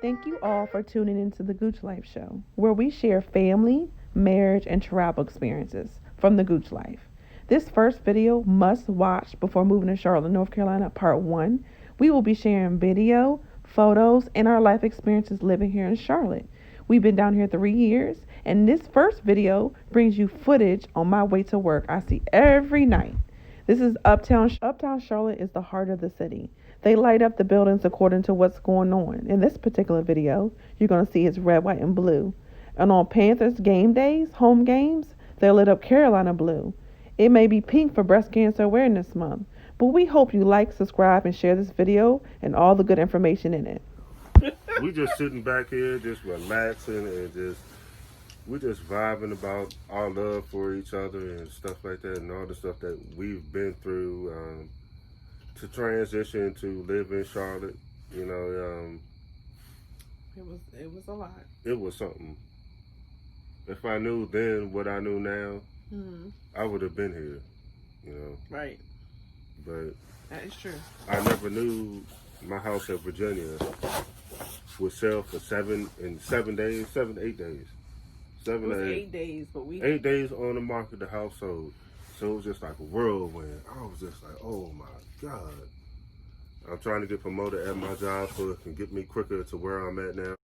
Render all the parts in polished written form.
Thank you all for tuning into the Gooch Life show, where we share family, marriage, and travel experiences from the Gooch Life. This first video, must watch before moving to Charlotte, North Carolina, part 1. We will be sharing video, photos, and our life experiences living here in Charlotte. We've been down here 3 years, and this first video brings you footage on my way to work I see every night. This is Uptown. Uptown Charlotte is the heart of the city. They light up the buildings according to what's going on. In this particular video, you're going to see it's red, white, and blue. And on Panthers game days, home games, they lit up Carolina blue. It may be pink for Breast Cancer Awareness Month, but we hope you like, subscribe, and share this video and all the good information in it. We just sitting back here, just relaxing, and we're just vibing about our love for each other and stuff like that, and all the stuff that we've been through to transition to live in Charlotte. You know, it was a lot. It was something. If I knew then what I knew now, I would have been here. You know, right? But that is true. I never knew my house in Virginia would sell for 8 days. 8 days, but 8 days on the market, the house sold. So it was just like a whirlwind. I was just like, oh my God. I'm trying to get promoted at my job so it can get me quicker to where I'm at now.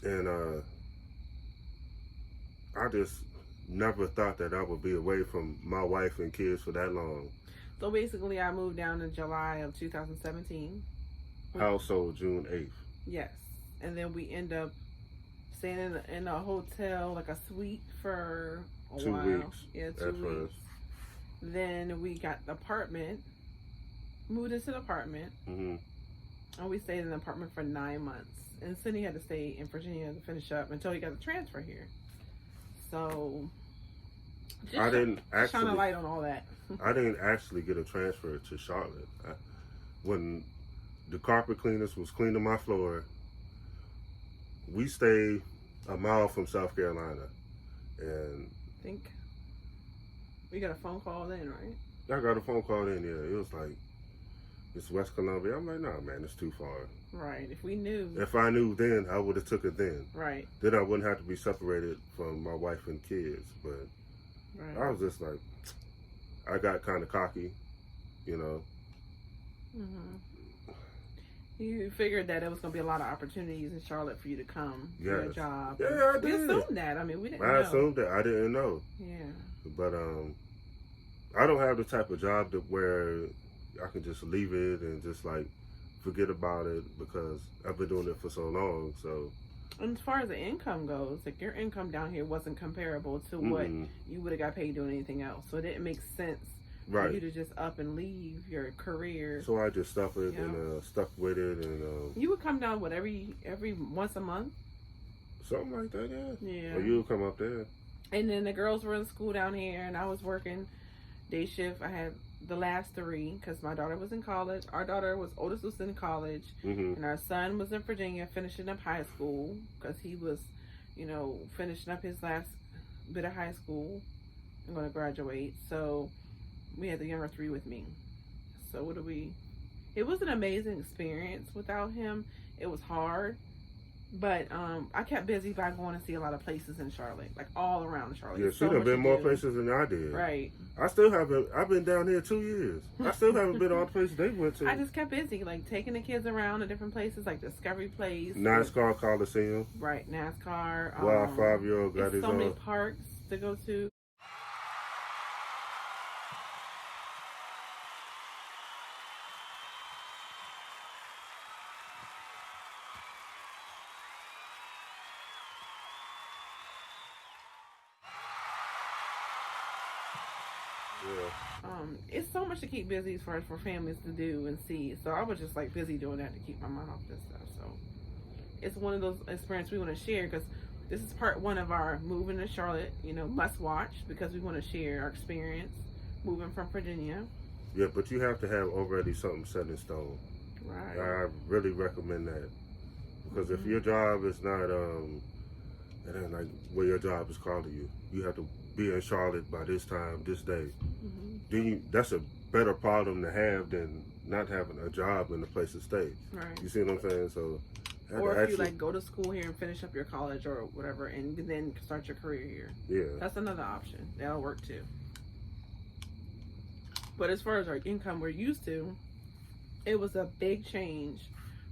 And I just never thought that I would be away from my wife and kids for that long. So basically, I moved down in July of 2017. House sold June 8th. Yes. And then we end up staying in a hotel, like a suite, for a 2 while. weeks. Yeah, 2 weeks. First. Then we got the apartment, moved into the apartment, and we stayed in the apartment for 9 months. And Cindy had to stay in Virginia to finish up until he got the transfer here. So, I didn't actually shine a light on all that. I didn't actually get a transfer to Charlotte. When the carpet cleaners was cleaning my floor, we stayed a mile from South Carolina, and I think we got a phone call then, right? I got a phone call then. Yeah, it was like, it's West Columbia. I'm like, nah, man, it's too far. Right. If we knew. If I knew then, I would have took it then. Right. Then I wouldn't have to be separated from my wife and kids. But I was just like, I got kind of cocky, you know. You figured that it was going to be a lot of opportunities in Charlotte for you to come for a job. Yeah, I did. We assumed that. I mean, we didn't know. I assumed that. I didn't know. Yeah. But I don't have the type of job that where I can just leave it and just like forget about it, because I've been doing it for so long. So, and as far as the income goes, like, your income down here wasn't comparable to what you would have got paid doing anything else. So it didn't make sense for you to just up and leave your career. So I just stuck it and stuck with it, and you would come down every once a month, something like that. Yeah. Or you would come up there. And then the girls were in school down here, and I was working day shift. I had the last 3 because my daughter was in college. Our daughter was oldest was in college, and our son was in Virginia finishing up high school because he was, finishing up his last bit of high school and going to graduate. So we had the younger 3 with me. So it was an amazing experience without him. It was hard. But I kept busy by going to see a lot of places in Charlotte, like all around Charlotte. Yeah, she done been more places than I did. Right. I still haven't. I've been down here 2 years. I still haven't been all the places they went to. I just kept busy, like taking the kids around to different places, like Discovery Place, NASCAR Coliseum. Right, NASCAR. Wild 5-year-old got his so many parks to go to. It's so much to keep busy as far as for families to do and see. So I was just like busy doing that to keep my mind off this stuff. So it's one of those experiences we want to share, because this is part 1 of our moving to Charlotte, must watch, because we want to share our experience moving from Virginia. Yeah, but you have to have already something set in stone. Right. I really recommend that because if your job is not and then like where your job is calling you, you have to be in Charlotte by this time, this day. Then that's a better problem to have than not having a job in the place to stay. Right. You see what I'm saying? So, or if you like go to school here and finish up your college or whatever, and then start your career here. Yeah. That's another option. That'll work too. But as far as our income we're used to, it was a big change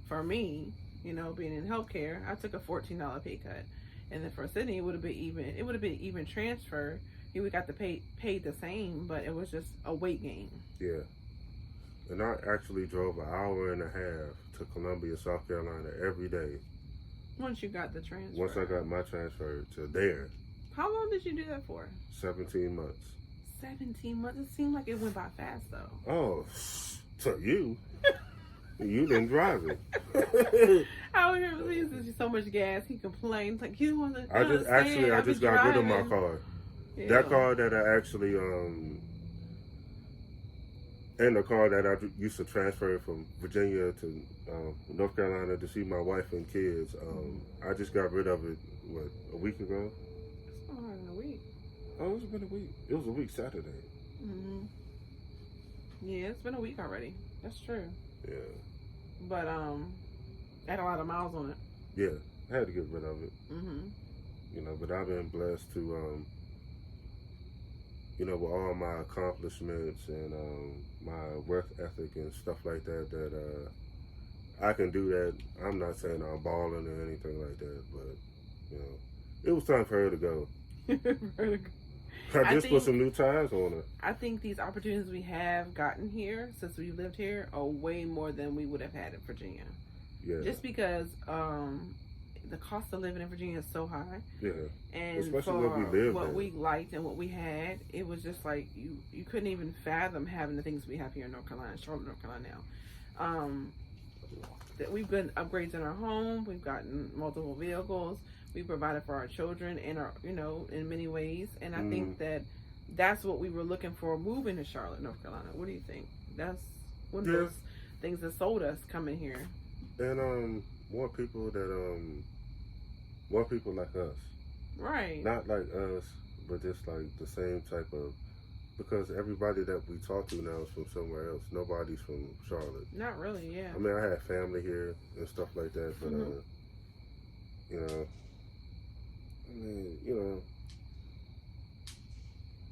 for me. You know, being in healthcare, I took a $14 pay cut, and then for Sydney, it would have been even. It would have been even transfer. He would got the paid the same, but it was just a weight gain. Yeah. And I actually drove an hour and a half to Columbia, South Carolina every day. Once you got the transfer. Once I got my transfer to there. How long did you do that for? 17 months. 17 months? It seemed like it went by fast, though. Oh, to you. You didn't drive it. I would hear him say so much gas. He complains like he wasn't. I just got rid of my car. Yeah. That car that I actually and the car that I used to transfer from Virginia to North Carolina to see my wife and kids. I just got rid of it a week ago. It's not more than a week. Oh, it's been a week. It was a week Saturday. Yeah, it's been a week already. That's true. Yeah. But had a lot of miles on it. Yeah, I had to get rid of it. You know, but I've been blessed to you know, with all my accomplishments and my work ethic and stuff like that, I can do that. I'm not saying I'm balling or anything like that, but you know, it was time for her to go. I just put some new tires on her. I think these opportunities we have gotten here since we lived here are way more than we would have had in Virginia. Yeah. Just because the cost of living in Virginia is so high. Yeah. And especially for when we lived what there. we liked and what we had, it was just like you couldn't even fathom having the things we have here in North Carolina, Charlotte, North Carolina now. That we've been upgrades in our home, we've gotten multiple vehicles, we provided for our children and our, you know, in many ways. And I think that's what we were looking for moving to Charlotte, North Carolina. What do you think? That's one of those things that sold us coming here. And more people like us. Right. Not like us, but just like the same type of, because everybody that we talk to now is from somewhere else. Nobody's from Charlotte. Not really, yeah. I mean, I have family here and stuff like that, but you know, I mean, you know,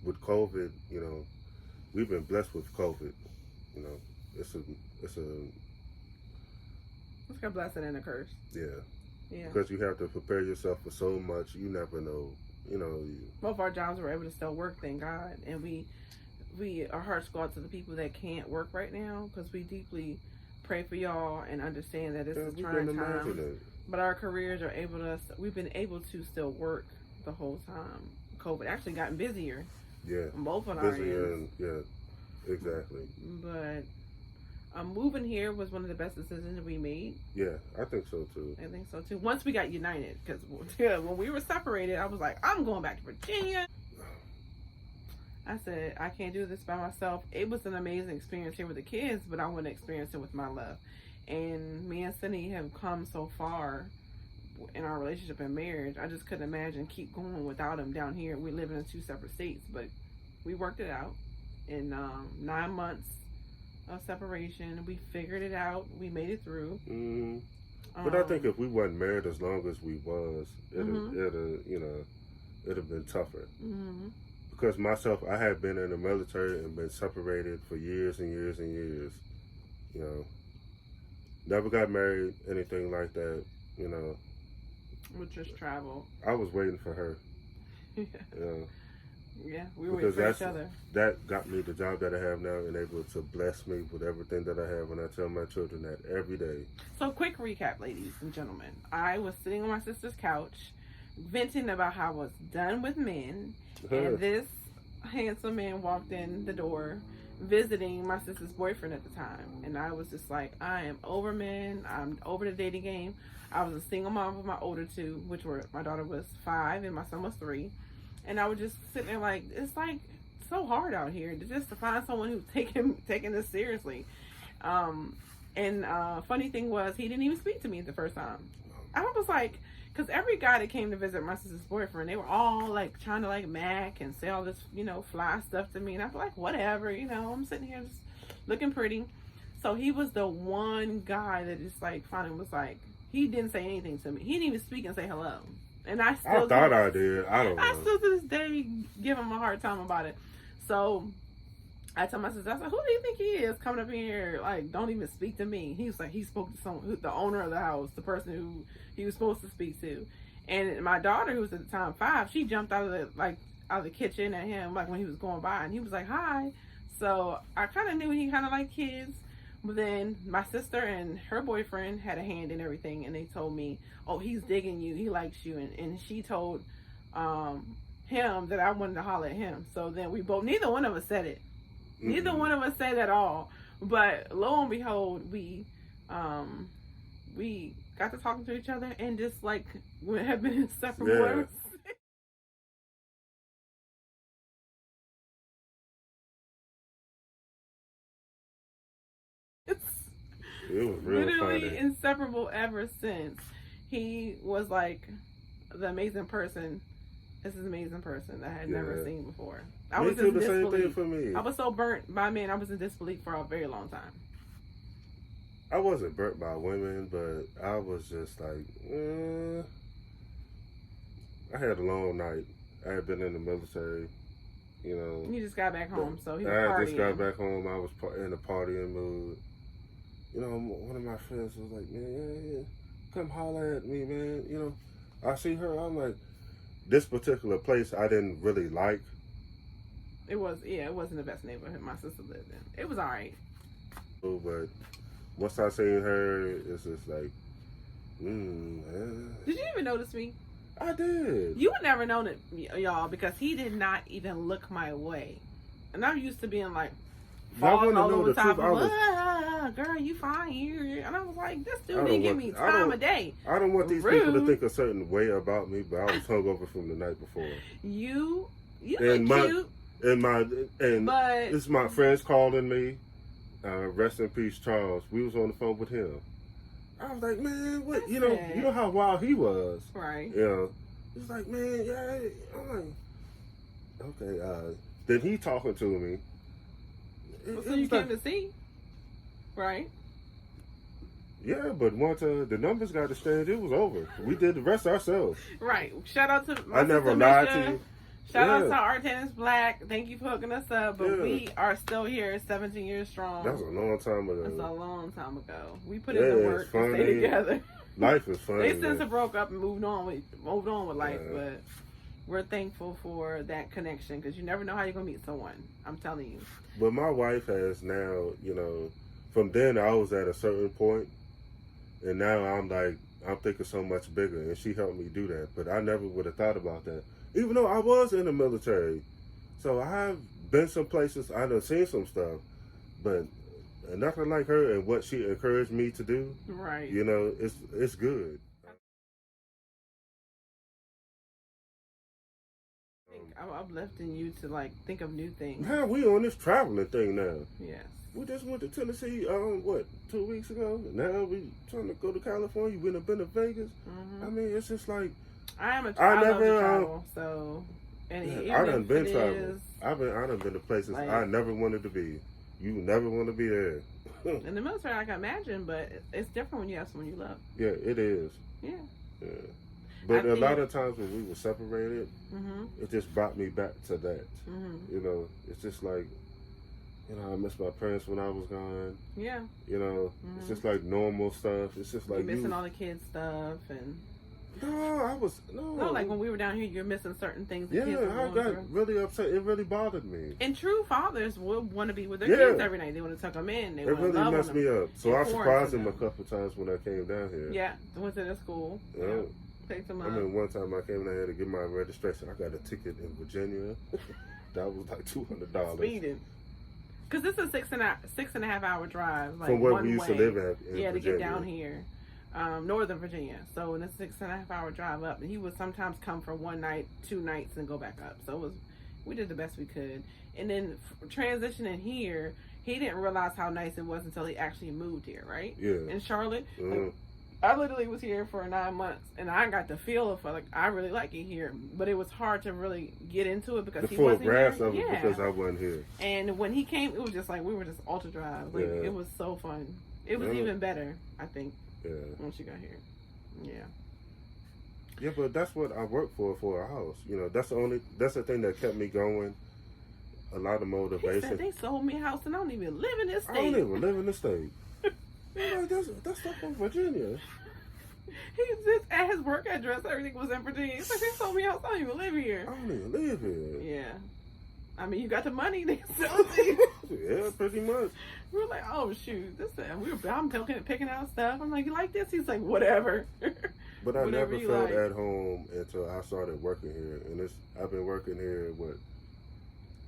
with COVID, you know, we've been blessed with COVID. You know, it's a blessing and a curse. Yeah. Yeah. Because you have to prepare yourself for so much. You never know. You know. Both of our jobs were able to still work, thank God. And our hearts go out to the people that can't work right now, because we deeply pray for y'all and understand that this is trying time. But our careers are we've been able to still work the whole time. COVID actually gotten busier. Yeah. Both on our ends. Yeah, exactly. But moving here was one of the best decisions we made. Yeah, I think so too. I think so too. Once we got united, because when we were separated, I was like, I'm going back to Virginia. I said, I can't do this by myself. It was an amazing experience here with the kids, but I want to experience it with my love. And me and Cindy have come so far in our relationship and marriage. I just couldn't imagine keep going without him down here. We live in 2 separate states, but we worked it out in 9 months of separation. We figured it out. We made it through. But I think if we wasn't married as long as we was, it'd have been tougher. Because myself, I had been in the military and been separated for years and years and years. You know, never got married, anything like that. You know, we just travel. I was waiting for her. You know. Yeah, we were waiting for each other. That got me the job that I have now and able to bless me with everything that I have, and I tell my children that every day. So quick recap, ladies and gentlemen. I was sitting on my sister's couch venting about how I was done with men, and this handsome man walked in the door visiting my sister's boyfriend at the time, and I was just like, I am over men. I'm over the dating game. I was a single mom with my older two, which were, my daughter was 5 and my son was 3. And I was just sitting there like, it's like so hard out here just to find someone who's taking this seriously. Funny thing was, he didn't even speak to me the first time. I was like, because every guy that came to visit my sister's boyfriend, they were all like trying to like mac and say all this, fly stuff to me. And I was like, whatever, I'm sitting here just looking pretty. So he was the one guy that just like finally was like, he didn't say anything to me. He didn't even speak and say hello. And I thought I did. I don't know. I still to this day give him a hard time about it. So I told my sister, I said, who do you think he is coming up in here? Like, don't even speak to me. He was like, he spoke to someone, the owner of the house, the person who he was supposed to speak to. And my daughter, who was at the time 5, she jumped out of the kitchen at him, like when he was going by, and he was like, hi. So I kind of knew he kind of liked kids. But then my sister and her boyfriend had a hand in everything, and they told me, oh, he's digging you, he likes you. And she told him that I wanted to holler at him. So then neither one of us said it. Mm-hmm. Neither one of us said at all. But lo and behold, we got to talking to each other and just like we have been inseparable. Yeah. It was real literally funny. Inseparable ever since. He was like the amazing person. This is an amazing person that I had never seen before. I was in disbelief. Same thing for me. I was so burnt by men. I was in disbelief for a very long time. I wasn't burnt by women, but I was just like, I had a long night. I had been in the military, You just got back home, so he was partying. I just got back home. I was in a partying mood. One of my friends was like, man, come holler at me, man. I see her. I'm like, this particular place I didn't really like. It wasn't the best neighborhood my sister lived in. It was all right. But once I seen her, it's just like, Did you even notice me? I did. You would never know it, y'all, because he did not even look my way. And I'm used to being like, falling all over the top of, girl, you fine here. And I was like, this dude didn't give me time of day. I don't want these people to think a certain way about me, but I was hungover from the night before. You look cute. But it's my friends calling me. Rest in peace, Charles. We was on the phone with him. I was like, man, what? You know how wild he was, right? He's like, man, yeah. I'm like, okay. Then he talking to me. So you came to see, right? Yeah, but once the numbers got exchanged, it was over. We did the rest ourselves. Right. Shout out to I never lied to you. Shout out to our tennis Black. Thank you for hooking us up. But we are still here, 17 years strong. That was a long time ago. That's a long time ago. We put in the work to stay together. Life is funny. They since broke up and moved on with life, but we're thankful for that connection because you never know how you're gonna meet someone. I'm telling you. But my wife has now, from then I was at a certain point, and now I'm thinking so much bigger, and she helped me do that. But I never would have thought about that, even though I was in the military. So I've been some places, I done seen some stuff, but nothing like her and what she encouraged me to do. Right. It's good. I'm uplifting you to think of new things. Man, we on this traveling thing now. Yes. We just went to Tennessee, 2 weeks ago? Now we trying to go to California. We done been to Vegas. Mm-hmm. I mean, it's just like I love to travel, so and I done been traveling. I done been to places I never wanted to be. You never want to be there. In the military, I can imagine, but it's different when you have someone you love. Yeah, it is. Yeah. But a lot of times when we were separated, it just brought me back to that. Mm-hmm. It's just like, I miss my parents when I was gone. Yeah. It's just like normal stuff. It's just like you're missing all the kids stuff and. No, like when we were down here, you're missing certain things. I got really upset. It really bothered me. And true fathers would want to be with their kids every night. They want to tuck them in. It really messed me up. So I surprised them a couple of times when I came down here. Yeah, went to their school. Yeah. Picked them up. I mean, one time I came down here to get my registration. I got a ticket in Virginia. That was like $200. Speeding. Because this is a 6.5 hour drive. From where we used to live at in Virginia. To get down here. Northern Virginia. So it's a 6.5 hour drive up. And he would sometimes come for one night, 2 nights, and go back up. So we did the best we could. And then transitioning here, he didn't realize how nice it was until he actually moved here, right? Yeah. In Charlotte. Mm. I literally was here for 9 months, and I got the feel of like I really like it here, but it was hard to really get into it because he wasn't here. The full grasp of it because I wasn't here. And when he came, it was just like we were just ultra drive. Like it was so fun. It was even better, I think. Yeah. Once you got here. Yeah. Yeah, but that's what I worked for a house. You know, that's the thing that kept me going. A lot of motivation. He said they sold me a house and I don't even live in this state. I don't even live in the state. Like, that's stuff from Virginia. He just at his work address, everything was in Virginia. He's like, they sold me a house, I don't even live here. I don't even live here. Yeah. I mean, you got the money, they sold you. Yeah, pretty much. We were like, oh shoot, I'm picking out stuff. I'm like, you like this? He's like, whatever. But I never felt at home until I started working here, and I've been working here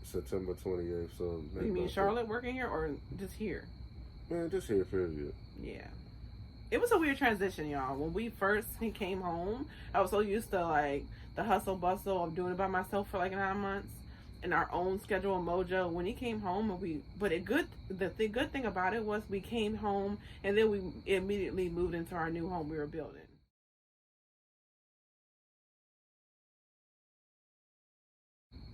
September 28th. So you mean Charlotte working here or just here? Man, just here, period. Yeah. It was a weird transition, y'all. When he came home, I was so used to like the hustle bustle of doing it by myself for like 9 months and our own schedule and mojo. When he came home, the good thing about it was we came home and then we immediately moved into our new home we were building.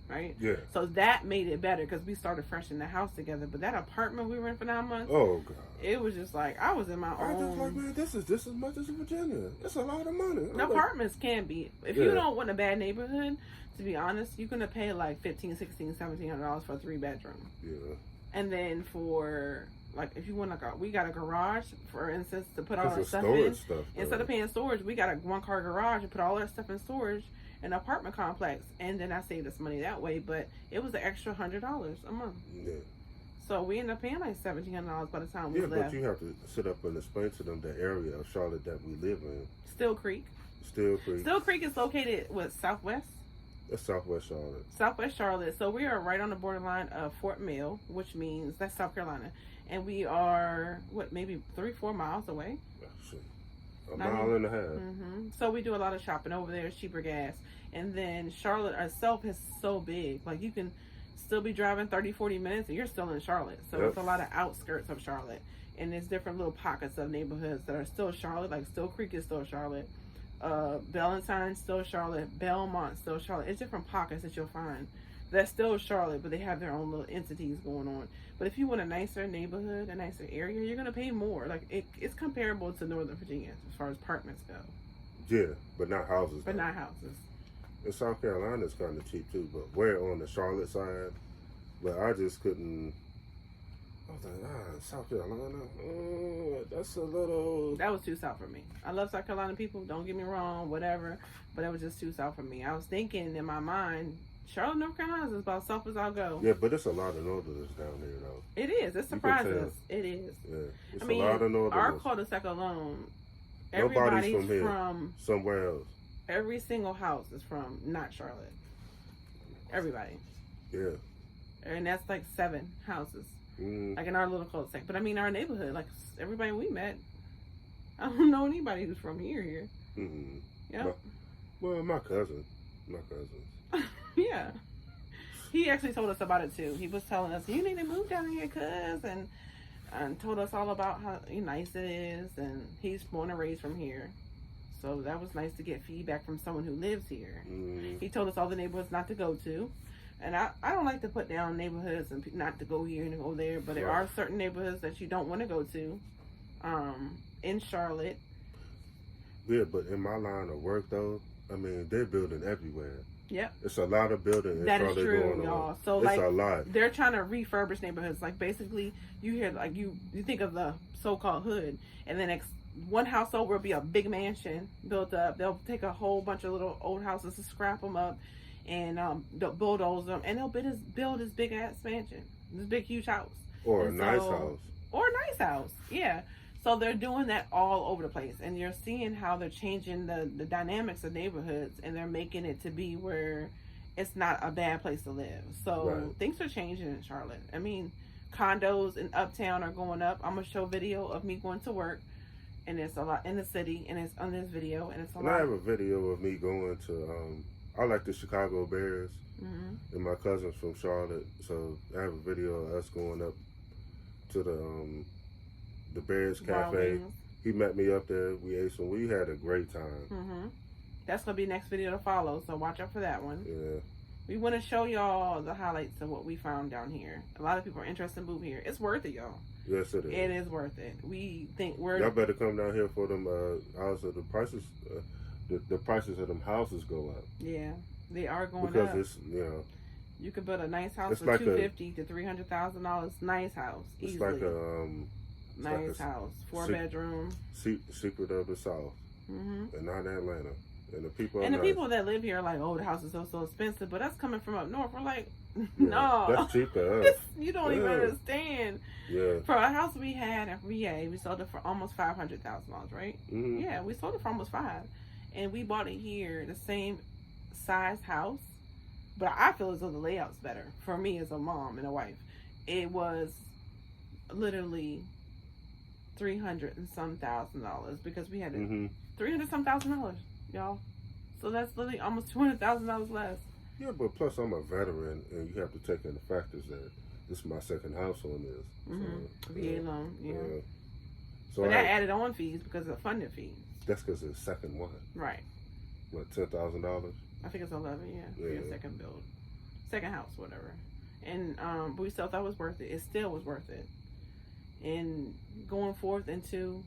Right? Yeah. So that made it better because we started fresh in the house together. But that apartment we were in for 9 months, oh god, it was just like I was in my own. I just like, man, this is just as much as Virginia. It's a lot of money. The apartments can be. If you don't want a bad neighborhood, to be honest, you're gonna pay like $1,500, $1,600, $1,700 for a 3-bedroom. Yeah. And then for like if you want we got a garage, for instance, to put all our stuff in. Instead of paying storage, we got a 1-car garage and put all our stuff in storage. An apartment complex, and then I saved us money that way, but it was an extra $100 a month. Yeah. So we ended up paying like $1,700 by the time we left. Yeah, but you have to sit up and explain to them the area of Charlotte that we live in. Still Creek. Still Creek. Still Creek is located Southwest. That's Southwest Charlotte. Southwest Charlotte. So we are right on the borderline of Fort Mill, which means that's South Carolina, and we are maybe 3-4 miles away. A mile and a half. Mm-hmm. So we do a lot of shopping over there. It's cheaper gas. And then Charlotte itself is so big. Like you can still be driving 30-40 minutes and you're still in Charlotte. So it's a lot of outskirts of Charlotte. And there's different little pockets of neighborhoods that are still Charlotte. Like Still Creek is still Charlotte. Valentine's still Charlotte. Belmont still Charlotte. It's different pockets that you'll find. That's still Charlotte, but they have their own little entities going on. But if you want a nicer neighborhood, a nicer area, you're going to pay more. Like it's comparable to Northern Virginia as far as apartments go. Yeah, but not houses. But not houses. And South Carolina is kind of cheap too, but we're on the Charlotte side. But I just couldn't. I was like, South Carolina, that's a little. That was too south for me. I love South Carolina people. Don't get me wrong, whatever. But that was just too south for me. I was thinking in my mind, Charlotte, North Carolina is about south as I'll go. Yeah, but it's a lot of northerners down here, though. It is. It surprises us. It is. Yeah, it's a lot of northerners. Our cul-de-sac alone, nobody's everybody's from somewhere else. Every single house is from not Charlotte. Everybody. Yeah. And that's like 7 houses. Like in our little cul-de-sac. But I mean, our neighborhood, like everybody we met, I don't know anybody who's from here. Mm-hmm. Yeah. Well, my cousins. Yeah. He actually told us about it too. He was telling us, you need to move down here, cuz, and told us all about how nice it is. And he's born and raised from here. So that was nice to get feedback from someone who lives here. He told us all the neighborhoods not to go to. And I don't like to put down neighborhoods and not to go here and go there. But there are certain neighborhoods that you don't want to go to in Charlotte. Yeah, but in my line of work, though, I mean, they're building everywhere. Yep. It's a lot of building in Charlotte. That is true, going y'all. on. So, it's like, a lot. They're trying to refurbish neighborhoods. Like, basically, you hear, like, you think of the so-called hood, and then one house over will be a big mansion built up. They'll take a whole bunch of little old houses and scrap them up and they'll bulldoze them, and they'll build this big-ass mansion, this big, huge house. Or a nice house. Or a nice house, yeah. So they're doing that all over the place, and you're seeing how they're changing the dynamics of neighborhoods, and they're making it to be where it's not a bad place to live. So things are changing in Charlotte. I mean, condos in Uptown are going up. I'm gonna show video of me going to work, and it's a lot in the city, and it's on this video, and it's a lot. I have a video of me going to I like the Chicago Bears. and my cousin's from Charlotte, so I have a video of us going up to the Bears Cafe. He met me up there. We ate some. We had a great time. That's gonna be next video to follow, so watch out for that one. Yeah. We want to show y'all the highlights of what we found down here. A lot of people are interested in moving here. It's worth it, y'all. Yes, it is. It is worth it. We think Y'all better come down here for them houses. The prices, the prices of them houses go up. Yeah, they are going because up. It's you could build a nice house it's for like $250,000 to $300,000. Nice house, it's easily. like a nice house, 4-bedroom. Secret of the South, and not Atlanta. And the people that live here are like, oh, the house is so expensive. But us coming from up north, we're like, no, that's cheap to us. You don't even understand. Yeah. For a house we had at VA, we sold it for almost $500,000, right? Yeah, we sold it for almost $5 million, and we bought it here, the same size house. But I feel as though the layout's better for me as a mom and a wife. It was literally $300 and some thousand because we had $300 some $1,000, y'all. So that's literally almost $200,000 less. Yeah, but plus I'm a veteran, and you have to take into factors that this is my second house on this. VA loan, yeah. So but that added on fees because of funding fees. That's because it's the second one. Right. What, $10,000? I think it's 11, for your second build, second house, whatever. And but we still thought it was worth it. It still was worth it. And going forth into,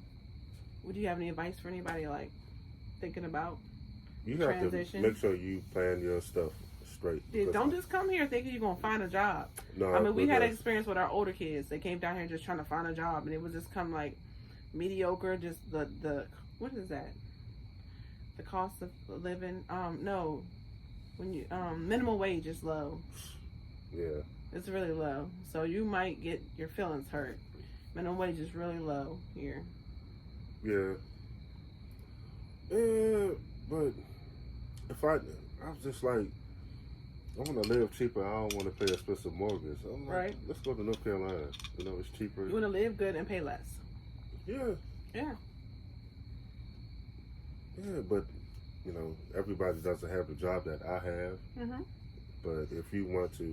would you have any advice for anybody like thinking about transition? Have to make sure you plan your stuff straight. Don't just come here thinking you're gonna find a job. No, I mean, we had an experience with our older kids. They came down here just trying to find a job, and it was just come like mediocre. Just the what is that? The cost of living. No, when you minimum wage is low. Yeah, it's really low. So you might get your feelings hurt. Minimum wage is really low here. Yeah. But if I was just like, I want to live cheaper. I don't want to pay expensive mortgage. I'm like, right. Let's go to North Carolina. You know, it's cheaper. You want to live good and pay less. Yeah. Yeah. Yeah, but you know, everybody doesn't have the job that I have. But if you want to,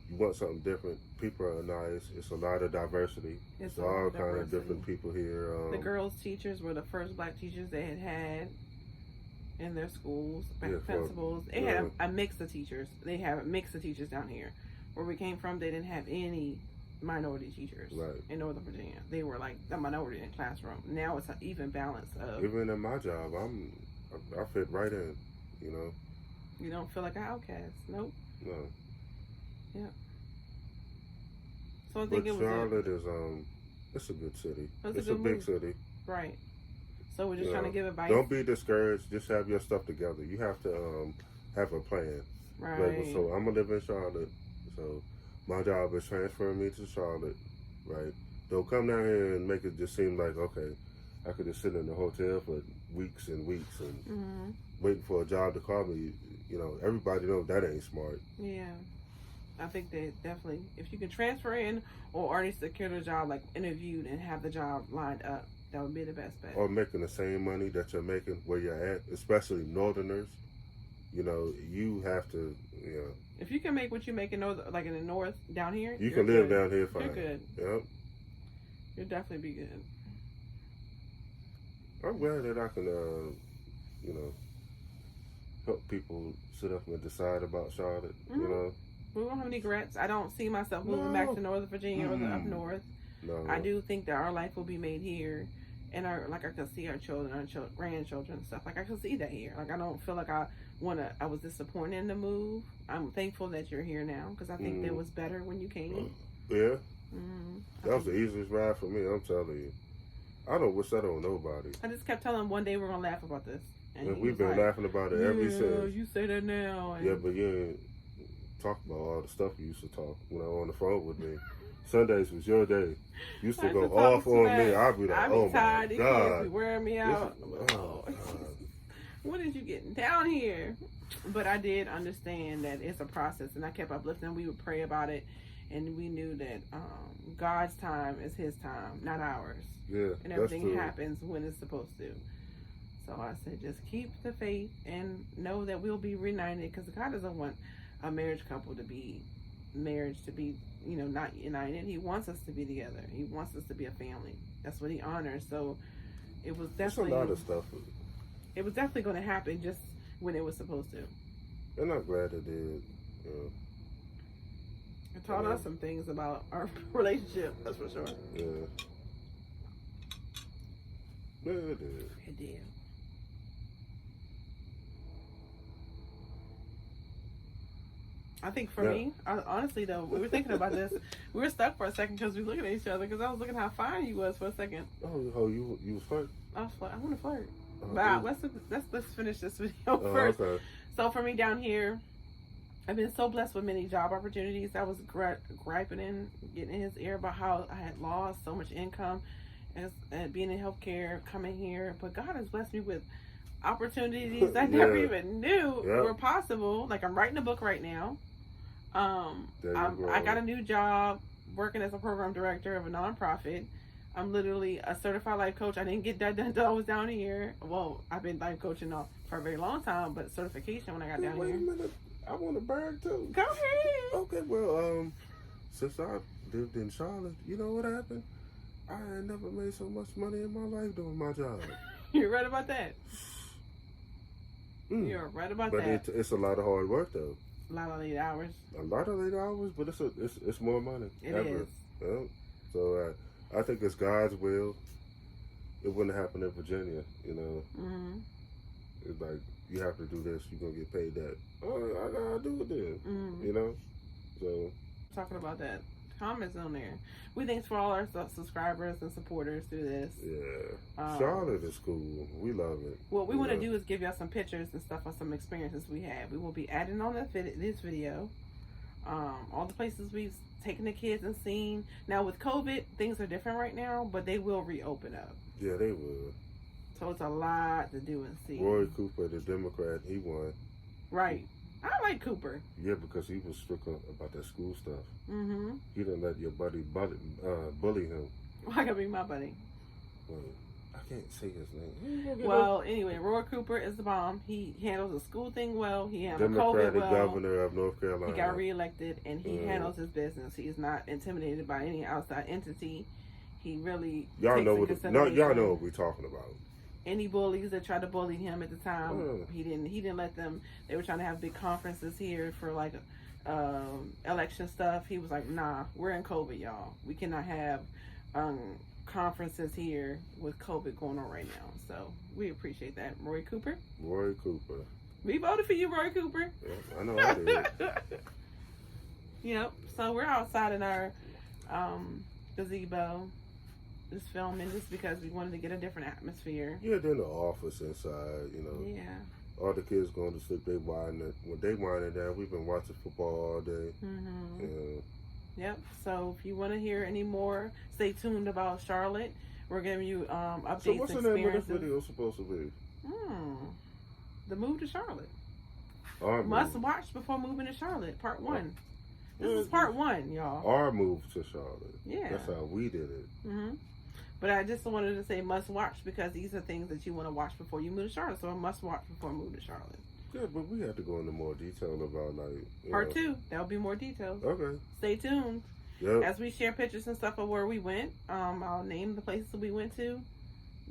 you want something different. People are nice. It's a lot of diversity. It's all kind of different people here. The girls' teachers were the first black teachers they had in their schools. Principals. They had a mix of teachers. They have a mix of teachers down here. Where we came from, they didn't have any minority teachers in Northern Virginia. They were like the minority in the classroom. Now it's an even balance of. Even in my job, I fit right in. You know. You don't feel like an outcast. Nope. No. Yeah. So I think Charlotte is it's a good city. It's a big city. Right. So we're just trying to give advice. Don't be discouraged. Just have your stuff together. You have to have a plan. Right. So I'm gonna live in Charlotte. So my job is transferring me to Charlotte. Right. Don't come down here and make it just seem like, okay, I could just sit in the hotel for weeks and weeks and waiting for a job to call me. You know, everybody knows that ain't smart. Yeah. I think that definitely, if you can transfer in or already secure the job, like interviewed and have the job lined up, that would be the best bet. Or making the same money that you're making where you're at, especially Northerners. You know, you have to, you know. If you can make what you make in like in the north down here, you can live down here fine. You're good. Yep. You'll definitely be good. I'm glad that I can, you know, help people sit up and decide about Charlotte. You know. We won't have any regrets. I don't see myself moving back to Northern Virginia or up north. No. I do think that our life will be made here, and I can see our children, grandchildren, and stuff. Like I can see that here. Like I don't feel like I was disappointed in the move. I'm thankful that you're here now because I think that was better when you came. Yeah. That was the easiest ride for me. I'm telling you. I don't wish that on nobody. I just kept telling him one day we're gonna laugh about this, and we've been laughing about it ever since. You say that now. Yeah, but you ain't talk about all the stuff you used to talk when I was on the phone with me. Sundays was your day. You used to go off on me. I'd be like, oh my God. Kids be wearing me out. What is you getting down here? But I did understand that it's a process, and I kept uplifting. We would pray about it, and we knew that God's time is His time, not ours. Yeah, and everything happens when it's supposed to. So I said, just keep the faith and know that we'll be reunited, because God doesn't want a marriage couple to be not united. He wants us to be together. He wants us to be a family. That's what he honors. So it was definitely a lot of stuff. It was definitely going to happen just when it was supposed to. And I'm glad it did. It taught us some things about our relationship. That's for sure. Yeah. Yeah, it did. It did. I think for me, honestly though, we were thinking about this. We were stuck for a second because we were looking at each other, because I was looking how fine you was for a second. Oh, you was flirting? I was I want to flirt. But let's finish this video first. Okay. So for me down here, I've been so blessed with many job opportunities. I was griping in, getting in his ear about how I had lost so much income and being in healthcare, coming here. But God has blessed me with opportunities I never even knew were possible. Like, I'm writing a book right now. I got a new job working as a program director of a nonprofit. I'm literally a certified life coach. I didn't get that done until I was down here. Well, I've been life coaching for a very long time, but certification when I got down here. Wait a minute. I want to brag too. Go ahead. Okay, well, since I lived in Charlotte, you know what happened? I ain't never made so much money in my life doing my job. You're right about that. You're right about that. But it's a lot of hard work though. A lot of late hours. A lot of late hours, but it's more money. It ever. is. Yeah. So I think it's God's will. It wouldn't happen in Virginia, you know. Mm-hmm. It's like, you have to do this, you're gonna get paid that. Oh, I gotta do it then. Mm-hmm. You know. So talking about that, comments on there. We thanks for all our subscribers and supporters through this. Yeah. Charlotte is cool. We love it. What we want to do is give y'all some pictures and stuff on some experiences we had. We will be adding on this video. All the places we've taken the kids and seen. Now with COVID, things are different right now, but they will reopen up. Yeah, they will. So it's a lot to do and see. Roy Cooper, the Democrat, he won. Right. I like Cooper. Yeah, because he was strict about that school stuff. Mm-hmm. He didn't let your buddy bully him. Well, I gotta be my buddy. Well, I can't say his name. Well, anyway, Roy Cooper is the bomb. He handles the school thing well. He handles Democratic COVID well. governor of North Carolina. He got reelected, and he handles his business. He's not intimidated by any outside entity. He really y'all know what we're talking about. Any bullies that tried to bully him at the time, he didn't let them. They were trying to have big conferences here for like election stuff. He was like, nah, we're in COVID, y'all. We cannot have conferences here with COVID going on right now. So we appreciate that. Roy Cooper. We voted for you, Roy Cooper. Yeah, I know I did. Yep. So we're outside in our gazebo, just filming, just because we wanted to get a different atmosphere. Yeah, then the office inside, you know. Yeah. All the kids going to sleep, when they winding down, we've been watching football all day. Mm-hmm. Yeah. Yep. So if you want to hear any more, stay tuned about Charlotte. We're giving you updates. So what's the name of this video supposed to be? The move to Charlotte. Must watch before moving to Charlotte. Part 1. This is part 1, y'all. Our move to Charlotte. Yeah. That's how we did it. Mm-hmm. But I just wanted to say must watch, because these are things that you want to watch before you move to Charlotte. So I must watch before I move to Charlotte. Yeah, but we have to go into more detail about Part 2. There'll be more details. Okay. Stay tuned. Yep. As we share pictures and stuff of where we went, I'll name the places that we went to.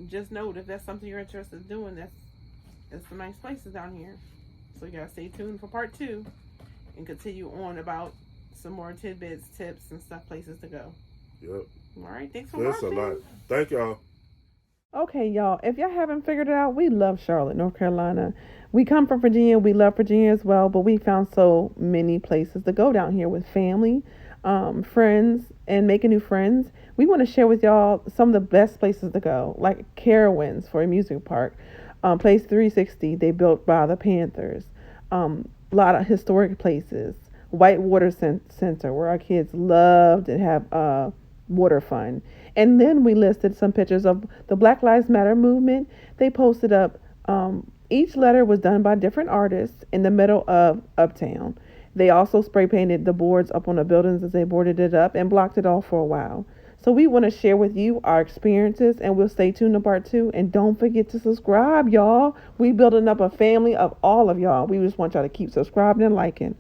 Just note, if that's something you're interested in doing, that's some nice places down here. So you gotta stay tuned for part 2 and continue on about some more tidbits, tips, and stuff, places to go. Yep. All right, thanks for watching. That's a lot. Thank y'all. Okay, y'all, if y'all haven't figured it out, we love Charlotte, North Carolina. We come from Virginia. We love Virginia as well, but we found so many places to go down here with family, friends, and making new friends. We want to share with y'all some of the best places to go, like Carowinds for a music park, Place 360 they built by the Panthers, a lot of historic places, Whitewater Center where our kids loved and have water fun. And then we listed some pictures of the Black Lives Matter movement. They posted up, each letter was done by different artists in the middle of Uptown. They also spray painted the boards up on the buildings as they boarded it up and blocked it off for a while. So we want to share with you our experiences, and we'll stay tuned to part 2. And don't forget to subscribe, y'all. We building up a family of all of y'all. We just want y'all to keep subscribing and liking.